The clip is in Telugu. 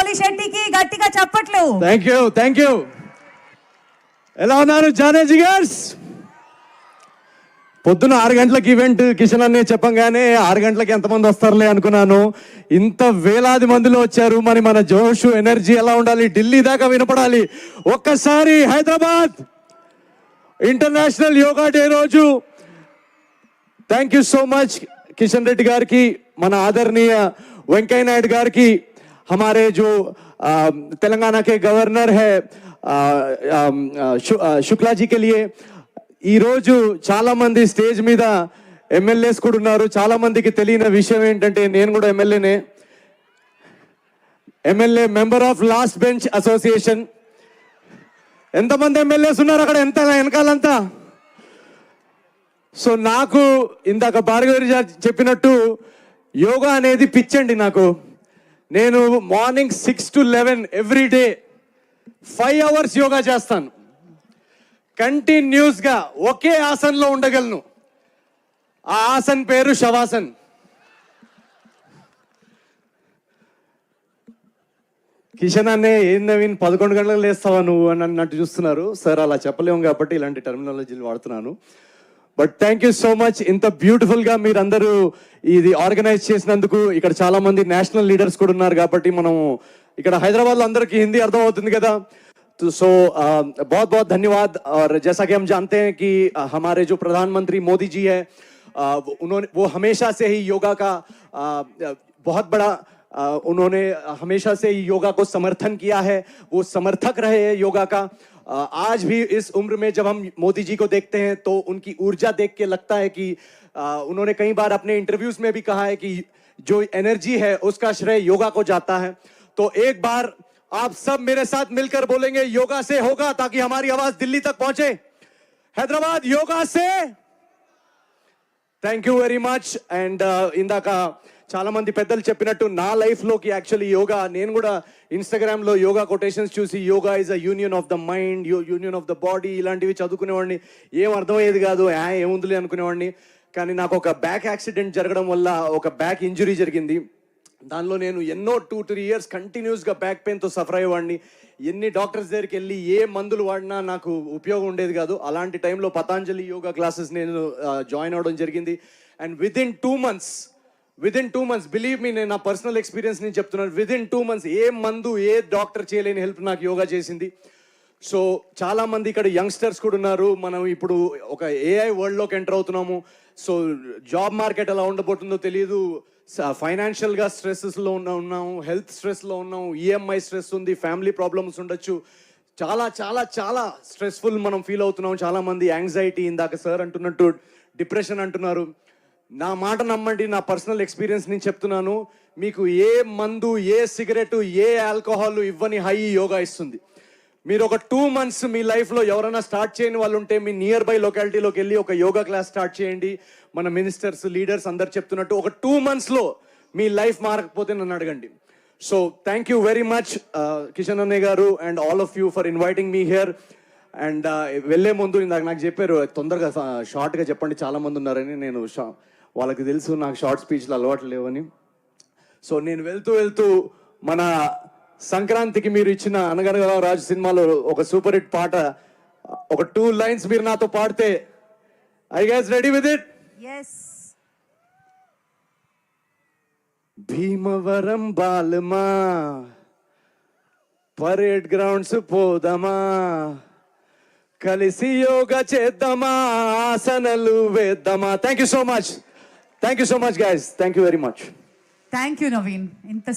బాహుబలి శెట్టికి గట్టిగా చప్పట్లు. Thank you. ఎలా ఉన్నారు జానే జిగర్స్? పొద్దున 6 గంటలకు ఈవెంట్ కిషన్ అనే చెప్పంగానే 6 గంటలకు ఎంతమంది వస్తారులే అనుకున్నాను. ఇంత వేలాది మందిలో వచ్చారు. మరి మన జోష్ ఎనర్జీ ఎలా ఉండాలి? ఢిల్లీ దాకా వినపడాలి. ఒక్కసారి హైదరాబాద్ ఇంటర్నేషనల్ యోగా డే రోజు thank you so much Kishan Reddy గారికి, మన ఆదరణీయ వెంకయ్య నాయుడు గారికి, हमारे जो तेलंगाना के गवर्नर है शुक्ला जी के लिए. ఈ రోజు చాలా మంది స్టేజ్ మీద ఎమ్మెల్యేస్ కూడా ఉన్నారు. చాలా మందికి తెలియని విషయం ఏంటంటే నేను కూడా MLA member of last bench association. ఎంతమంది ఎమ్మెల్యేస్ ఉన్నారు అక్కడ ఎంత వెనకాలంతా? సో నాకు ఇందాక భార్గవి చెప్పినట్టు యోగా అనేది పిచ్చండి నాకు. నేను morning 6 to 11 every day 5 hours yoga చేస్తాను. కంటిన్యూస్గా ఒకే ఆసన్లో ఉండగలను. ఆ ఆసన్ పేరు శవాసన్. కిషన్ అనే ఏం నవీన్ 11 గంటలకు లేస్తావా నువ్వు అని అన్నట్టు చూస్తున్నారు. సార్ అలా చెప్పలేము కాబట్టి ఇలాంటి టర్మినాలజీలు వాడుతున్నాను. But thank you so much. ఇంత బ్యూటిఫుల్గా మీరందరూ ఇది ఆర్గనైజ్ చేసినందుకు. ఇక్కడ చాలా మంది నేషనల్ లీడర్స్ కూడా ఉన్నారు కాబట్టి మనం ఇక్కడ హైదరాబాద్లో అందరికీ హిందీ అర్థం అవుతుంది కదా. सो बहुत बहुत धन्यवाद. और जैसा कि हम जानते हैं कि हमारे जो प्रधानमंत्री मोदी जी है वो हमेशा से ही योगा का बहुत बड़ा उन्होंने हमेशा से ही योगा को समर्थन किया है. वो समर्थक रहे हैं योगा का. आज भी इस उम्र में जब हम मोदी जी को देखते हैं तो उनकी ऊर्जा देख के लगता है कि उन्होंने कई बार अपने इंटरव्यूज में भी कहा है कि जो एनर्जी है उसका श्रेय योगा को जाता है. तो एक बार आप सब मेरे साथ मिलकर बोलेंगे योगा से होगा, ताकि हमारी आवाज दिल्ली तक पहुंचे. हैदराबाद योगा से. Thank you very much. And ఇందాక చాలా మంది పెద్దలు చెప్పినట్టు నా లైఫ్లోకి యాక్చువల్లీ యోగా, నేను కూడా ఇన్స్టాగ్రామ్లో యోగా కొటేషన్స్ చూసి yoga is a union of the mind, union of the body ఇలాంటివి చదువుకునేవాడిని. ఏం అర్థమయ్యేది కాదు, ఏముందిలే అనుకునేవాడిని. కానీ నాకు ఒక బ్యాక్ యాక్సిడెంట్ జరగడం వల్ల ఒక బ్యాక్ ఇంజురీ జరిగింది. దానిలో నేను ఎన్నో 2-3 years కంటిన్యూస్గా బ్యాక్ పెయిన్తో సఫర్ అయ్యేవాడిని. ఎన్ని డాక్టర్స్ దగ్గరికి వెళ్ళి ఏ మందులు వాడినా నాకు ఉపయోగం ఉండేది కాదు. అలాంటి టైంలో పతాంజలి యోగా క్లాసెస్ నేను జాయిన్ అవ్వడం జరిగింది. And within 2 months believe me, నేను నా పర్సనల్ ఎక్స్పీరియన్స్ నేను చెప్తున్నాను. విదిన్ 2 months ఏ మందు ఏ డాక్టర్ చేయలేని హెల్ప్ నాకు యోగా చేసింది. సో చాలామంది ఇక్కడ యంగ్స్టర్స్ కూడా ఉన్నారు. మనం ఇప్పుడు ఒక ఏఐ వరల్డ్లోకి ఎంటర్ అవుతున్నాము. సో జాబ్ మార్కెట్ ఎలా ఉండబోతుందో తెలియదు. ఫైనాన్షియల్గా స్ట్రెస్లో ఉన్నాము, హెల్త్ స్ట్రెస్లో ఉన్నాము, ఈఎంఐ స్ట్రెస్ ఉంది, ఫ్యామిలీ ప్రాబ్లమ్స్ ఉండొచ్చు. చాలా చాలా చాలా స్ట్రెస్ఫుల్ మనం ఫీల్ అవుతున్నాం. చాలామంది యాంగ్జైటీ, ఇందాక సార్ అంటున్నట్టు డిప్రెషన్ అంటున్నారు. నా మాట నమ్మండి, నా పర్సనల్ ఎక్స్పీరియన్స్ నేను చెప్తున్నాను. మీకు ఏ మందు, ఏ సిగరెట్, ఏ ఆల్కహాల్ ఇవ్వని హై యోగా ఇస్తుంది. మీరు ఒక 2 months మీ లైఫ్లో ఎవరైనా స్టార్ట్ చేయని వాళ్ళు ఉంటే మీ నియర్ బై లొకాలిటీలోకి వెళ్ళి ఒక యోగా క్లాస్ స్టార్ట్ చేయండి. మన మినిస్టర్స్, లీడర్స్ అందరు చెప్తున్నట్టు ఒక 2 monthsలో మీ లైఫ్ మారకపోతే నన్ను అడగండి. So thank you very much Kishan అన్నయ్య గారు and all of you for inviting me here. And వెళ్ళే ముందు ఇందాక నాకు చెప్పారు తొందరగా షార్ట్గా చెప్పండి, చాలామంది ఉన్నారని. నేను వాళ్ళకి తెలుసు నాకు షార్ట్ స్పీచ్లు అలవాట్లు లేవని. సో నేను వెళ్తూ మన సంక్రాంతికి మీరు ఇచ్చిన అనగనగా రాజు సినిమాలో ఒక సూపర్ హిట్ పాట, ఒక 2 lines మీరు నాతో పాడితే, I guys ready with it? yes. Bhimavaram బాలమా పరేడ్ గ్రౌండ్స్ పోదమా, కలిసి యోగా చేద్దామా, ఆసనలు వేద్దామా. Thank you so much guys. Thank you very much. Thank you Naveen. ఇంత